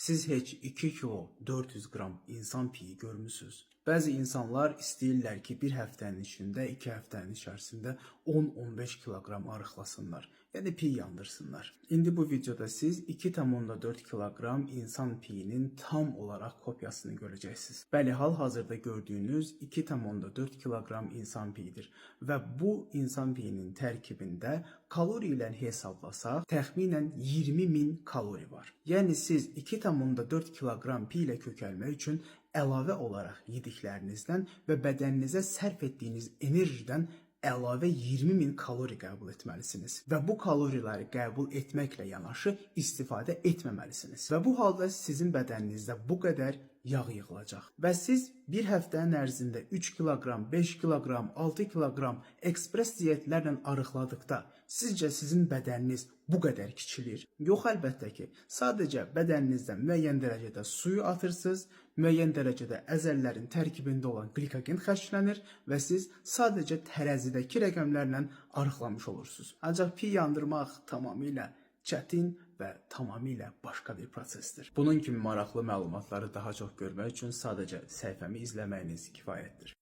Siz heç 2 kilo 400 qram insan piyi görmüsünüz? Bəzi insanlar istəyirlər ki, bir həftənin içində, 2 həftənin içərisində 10-15 kiloqram arıqlasınlar. Yəni piy yandırsınlar. İndi bu videoda siz 2,4 kiloqram insan piyinin tam olaraq kopyasını görəcəksiniz. Bəli, hal-hazırda gördüyünüz 2,4 kiloqram insan piyidir və bu insan piyinin tərkibində kalori ilə hesablasaq təxminən 20.000 kalori var. Yəni siz 2,4 kiloqram piy ilə kökəlmək üçün əlavə olaraq yediklərinizdən və bədəninizə sərf etdiyiniz enerjidən əlavə 20.000 kalori qəbul etməlisiniz. Və bu kaloriləri qəbul etməklə yanaşı istifadə etməməlisiniz. Və bu halda sizin bədəninizdə bu qədər yağ yığılacaq. Və siz bir həftənin ərzində 3 kiloqram, 5 kiloqram, 6 kiloqram ekspres diyetlərlə arıqladıqda sizcə sizin bədəniniz bu qədər kiçilir? Yox, əlbəttə ki. Sadəcə bədəninizdən müəyyən dərəcədə suyu atırsınız, müəyyən dərəcədə əzəllərin tərkibində olan glikogen xərclənir və siz sadəcə tərəzidəki rəqəmlərlə arıqlamış olursunuz. Ancaq piy yandırmaq tamamilə çətin və tamamilə başqa bir prosesdir. Bunun kimi maraqlı məlumatları daha çox görmək üçün sadəcə səhifəmi izləməyiniz kifayətdir.